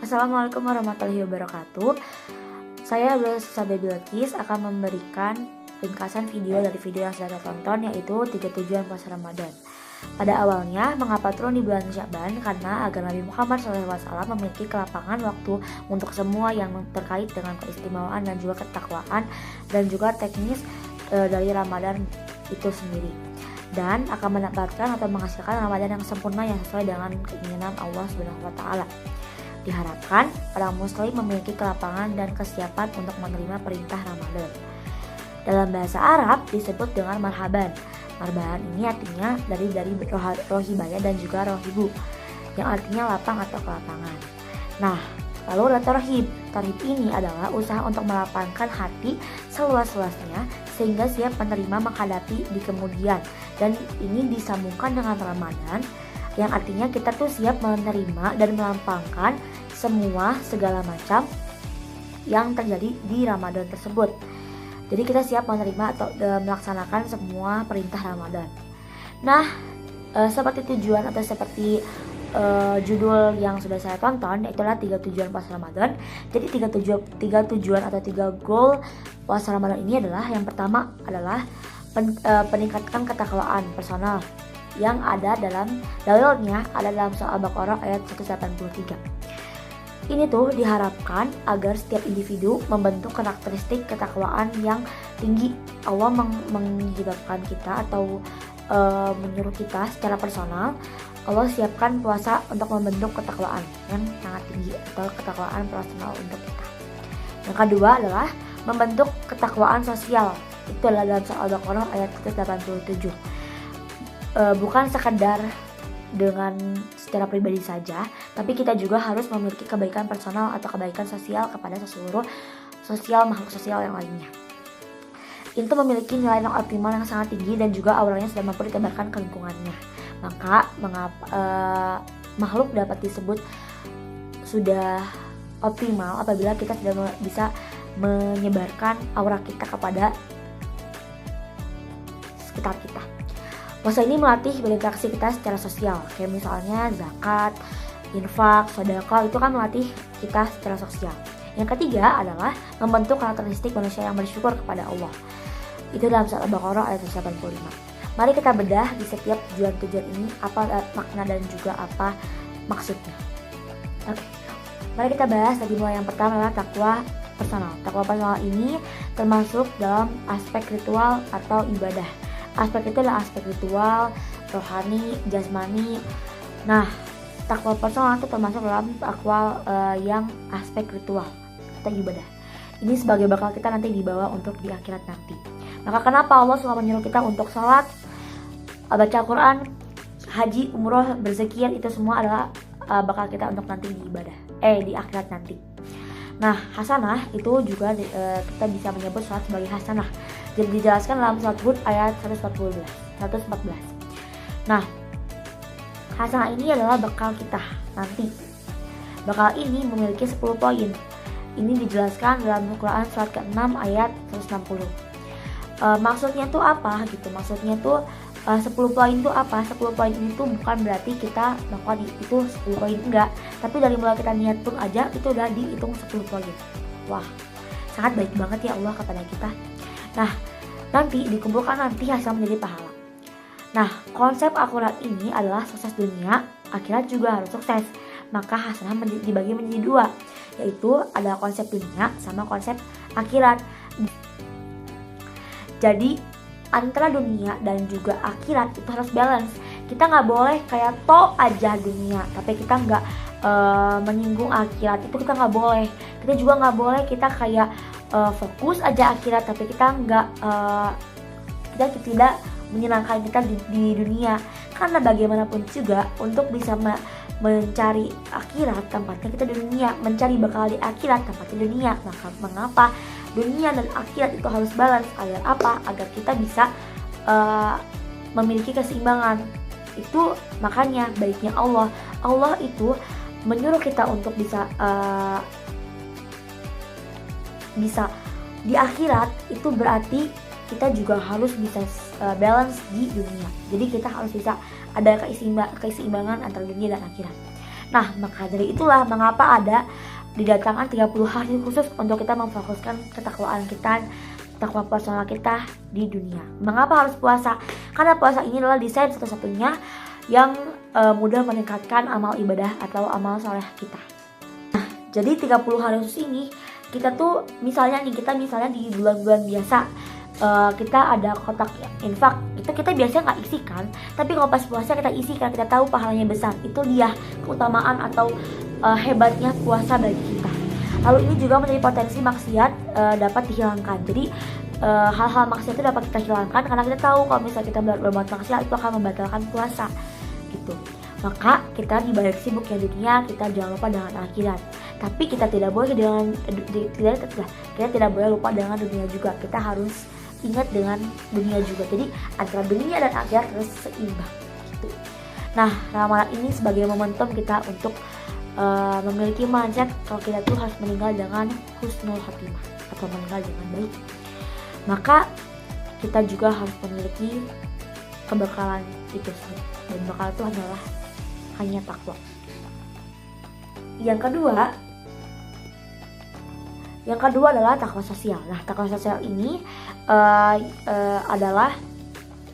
Assalamualaikum warahmatullahi wabarakatuh. Saya Sabda Bilqis akan memberikan ringkasan video dari video yang saya tonton, yaitu 3 tujuan puasa Ramadan. Pada awalnya, mengapa turun di bulan Sya'ban? Karena agar Nabi Muhammad SAW memiliki kelapangan waktu untuk semua yang terkait dengan keistimewaan dan juga ketakwaan dan juga teknis dari Ramadan itu sendiri, dan akan mendapatkan atau menghasilkan Ramadan yang sempurna yang sesuai dengan keinginan Allah Subhanahu wa taala. Diharapkan orang muslim memiliki kelapangan dan kesiapan untuk menerima perintah Ramadan. Dalam bahasa Arab disebut dengan marhaban. Marhaban ini artinya dari rohibaya dan juga rohibu, yang artinya lapang atau kelapangan. Nah, lalu ada tarhib. Tarhib ini adalah usaha untuk melapangkan hati seluas-luasnya sehingga siap menerima menghadapi di kemudian. Dan ini disambungkan dengan Ramadan, yang artinya kita tuh siap menerima dan melampangkan semua segala macam yang terjadi di Ramadan tersebut. Jadi kita siap menerima atau melaksanakan semua perintah Ramadan. Nah, seperti tujuan atau seperti judul yang sudah saya tonton, itulah 3 tujuan puasa Ramadan. Jadi 3 tujuan atau 3 goal puasa Ramadan ini adalah, yang pertama adalah peningkatkan ketakwaan personal, yang ada dalam dalilnya ada dalam surah Al-Baqarah ayat 183. Ini tuh diharapkan agar setiap individu membentuk karakteristik ketakwaan yang tinggi. Allah menghidupkan kita atau menyuruh kita secara personal. Allah siapkan puasa untuk membentuk ketakwaan yang sangat tinggi atau ketakwaan personal untuk kita. Yang kedua adalah membentuk ketakwaan sosial. Itu adalah dalam surah Al-Baqarah ayat 187. Bukan sekadar dengan secara pribadi saja, tapi kita juga harus memiliki kebaikan personal atau kebaikan sosial kepada seluruh makhluk sosial yang lainnya. Itu memiliki nilai yang optimal yang sangat tinggi dan juga auranya sudah mampu ditebarkan ke lingkungannya. Maka makhluk dapat disebut sudah optimal apabila kita sudah bisa menyebarkan aura kita kepada sekitar kita. Puasa ini melatih berinteraksi kita secara sosial, kayak misalnya zakat, infak, sedekah, itu kan melatih kita secara sosial. Yang ketiga adalah membentuk karakteristik manusia yang bersyukur kepada Allah. Itu dalam surah Al-Baqarah ayat 85. Mari kita bedah di setiap tujuan-tujuan ini apa makna dan juga apa maksudnya. Oke. Mari kita bahas dari mulai yang pertama adalah takwa personal. Takwa personal ini termasuk dalam aspek ritual atau ibadah. Aspek itu adalah aspek ritual, rohani, jasmani. Nah, takwa personal itu termasuk dalam takwa yang aspek ritual atau ibadah. Ini sebagai bakal kita nanti dibawa untuk di akhirat nanti. Maka kenapa Allah selalu menyuruh kita untuk sholat, baca Quran, haji, umroh, berzikir, itu semua adalah bakal kita untuk nanti di ibadah, di akhirat nanti. Nah, hasanah itu juga kita bisa menyebut sholat sebagai hasanah. Jadi dijelaskan dalam surat Hud ayat 114. Nah, hasanah ini adalah bekal kita nanti. Bekal ini memiliki 10 poin. Ini dijelaskan dalam Al-Quran surat ke-6 ayat 160. Maksudnya tuh apa gitu? Maksudnya tuh 10 poin itu apa? 10 poin ini tuh bukan berarti kita bakal itu 10 poin, enggak. Tapi dari mulai kita niat pun aja itu udah dihitung 10 poin. Wah, sangat baik banget ya Allah kepada kita. Nah, nanti dikumpulkan nanti hasil menjadi pahala. Nah, konsep akhirat ini adalah sukses dunia, akhirat juga harus sukses. Maka hasanah dibagi menjadi 2, yaitu ada konsep dunia sama konsep akhirat. Jadi antara dunia dan juga akhirat itu harus balance. Kita nggak boleh kayak aja dunia, tapi kita nggak menyinggung akhirat, itu kita nggak boleh. Kita juga nggak boleh kita kayak fokus aja akhirat, tapi kita tidak menyenangkan kita di dunia. Karena bagaimanapun juga untuk bisa mencari akhirat tempatnya kita di dunia, mencari bekal di akhirat tempatnya di dunia. Maka mengapa dunia dan akhirat itu harus balance? Agar apa? Agar kita bisa memiliki keseimbangan. Itu makanya baiknya Allah itu menyuruh kita untuk bisa di akhirat. Itu berarti kita juga harus bisa balance di dunia. Jadi kita harus bisa ada keseimbangan antara dunia dan akhirat. Nah, maka dari itulah mengapa ada didatangkan 30 hari khusus untuk kita memfokuskan ketakwaan kita, takwa puasa kita di dunia. Mengapa harus puasa? Karena puasa ini adalah desain satu-satunya yang mudah meningkatkan amal ibadah atau amal soleh kita. Nah, jadi 30 hari khusus ini kita tuh misalnya di bulan-bulan biasa kita ada kotak infak, itu kita biasanya nggak isi kan, tapi kalau pas puasa kita isi karena kita tahu pahalanya besar. Itu dia keutamaan atau hebatnya puasa bagi kita. Lalu ini juga menjadi potensi maksiat dapat dihilangkan. Jadi hal-hal maksiat itu dapat kita hilangkan karena kita tahu kalau misalnya kita berbuat maksiat itu akan membatalkan puasa gitu. Maka kita dibalik sibuknya dunia, kita jangan lupa dengan akhirat. Tapi kita tidak boleh kita tidak boleh lupa dengan dunia juga. Kita harus ingat dengan dunia juga. Jadi antara dunia dan akhirat harus seimbang gitu. Nah, ramalan ini sebagai momentum kita untuk memiliki mindset kalau kita tuh harus meninggal dengan husnul khotimah atau meninggal dengan baik. Maka kita juga harus memiliki kebekalan itu sendiri. Dan bekal itu hanya takwa. Yang kedua adalah takwa sosial. Nah, takwa sosial ini adalah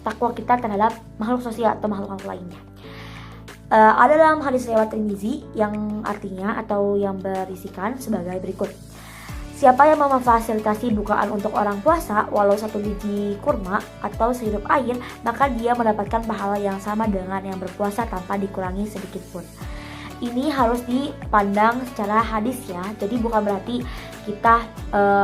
takwa kita terhadap makhluk sosial atau makhluk lainnya. Ada dalam hadis riwayat Tirmizi yang artinya atau yang berisikan sebagai berikut. Siapa yang memfasilitasi bukaan untuk orang puasa walau 1 biji kurma atau sehidup air, maka dia mendapatkan pahala yang sama dengan yang berpuasa tanpa dikurangi sedikit pun. Ini harus dipandang secara hadis ya. Jadi bukan berarti kita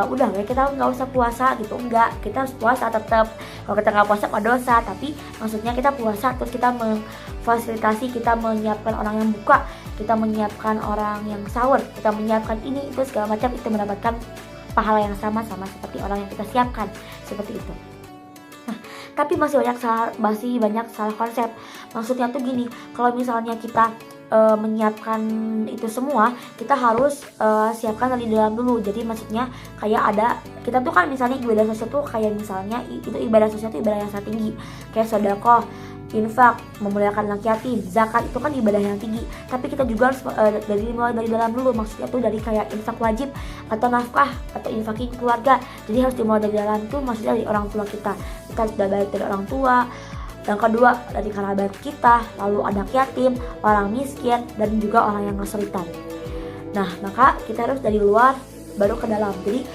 udah ya kita nggak usah puasa gitu, enggak, kita harus puasa tetap. Kalau kita nggak puasa mah dosa, tapi maksudnya kita puasa terus kita memfasilitasi, kita menyiapkan orang yang buka, kita menyiapkan orang yang sahur, kita menyiapkan ini itu segala macam, itu mendapatkan pahala yang sama seperti orang yang kita siapkan, seperti itu. Nah, tapi masih banyak salah konsep. Maksudnya tuh gini, kalau misalnya kita menyiapkan itu semua, kita harus siapkan dari dalam dulu. Jadi maksudnya kayak ada, kita tuh kan misalnya ibadah sosial tuh kayak misalnya itu ibadah sosial itu ibadah yang sangat tinggi, kayak sedekah, infak, memuliakan anak yatim, zakat, itu kan ibadah yang tinggi. Tapi kita juga harus mulai dari dalam dulu. Maksudnya tuh dari kayak infak wajib atau nafkah atau infakin keluarga. Jadi harus dimulai dari dalam tuh, maksudnya dari orang tua kita harus baik dari orang tua. Yang kedua dari kerabat kita, lalu anak yatim, orang miskin, dan juga orang yang kesulitan. Nah, maka kita harus dari luar baru ke dalam. Jadi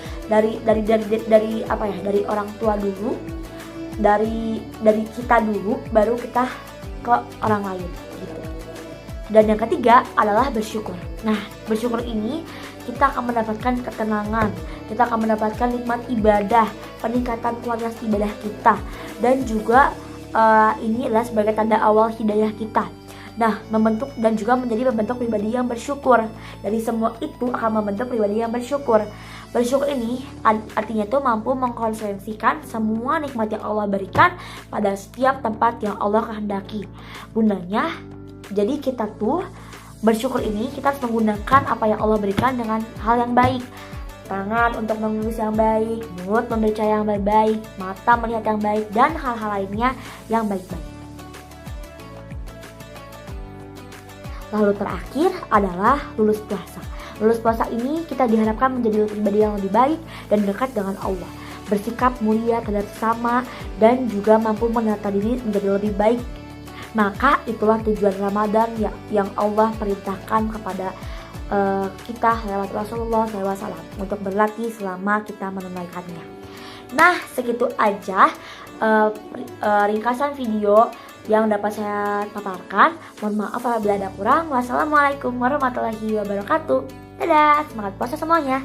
dari orang tua dulu, dari kita dulu, baru kita ke orang lain gitu. Dan yang ketiga adalah bersyukur. Nah, bersyukur ini kita akan mendapatkan ketenangan, kita akan mendapatkan nikmat ibadah, peningkatan kualitas ibadah kita, dan juga ini adalah sebagai tanda awal hidayah kita. Nah, membentuk dan juga membentuk pribadi yang bersyukur. Dari semua itu akan membentuk pribadi yang bersyukur. Bersyukur ini artinya tuh mampu mengkonsentrasikan semua nikmat yang Allah berikan pada setiap tempat yang Allah kehendaki. Gunanya, jadi kita tuh bersyukur ini kita harus menggunakan apa yang Allah berikan dengan hal yang baik. Tangan untuk menulis yang baik, mulut membaca yang baik, mata melihat yang baik, dan hal-hal lainnya yang baik-baik. Lalu terakhir adalah lulus puasa. Lulus puasa ini kita diharapkan menjadi pribadi yang lebih baik dan dekat dengan Allah, bersikap mulia terhadap sesama, dan juga mampu menata diri menjadi lebih baik. Maka itulah tujuan Ramadan yang Allah perintahkan kepada kita lewat Rasulullah SAW untuk berlatih selama kita menunaikannya. Nah, segitu aja ringkasan video yang dapat saya paparkan. Mohon maaf apabila ada kurang. Wassalamualaikum warahmatullahi wabarakatuh. Dadah, semangat puasa semuanya.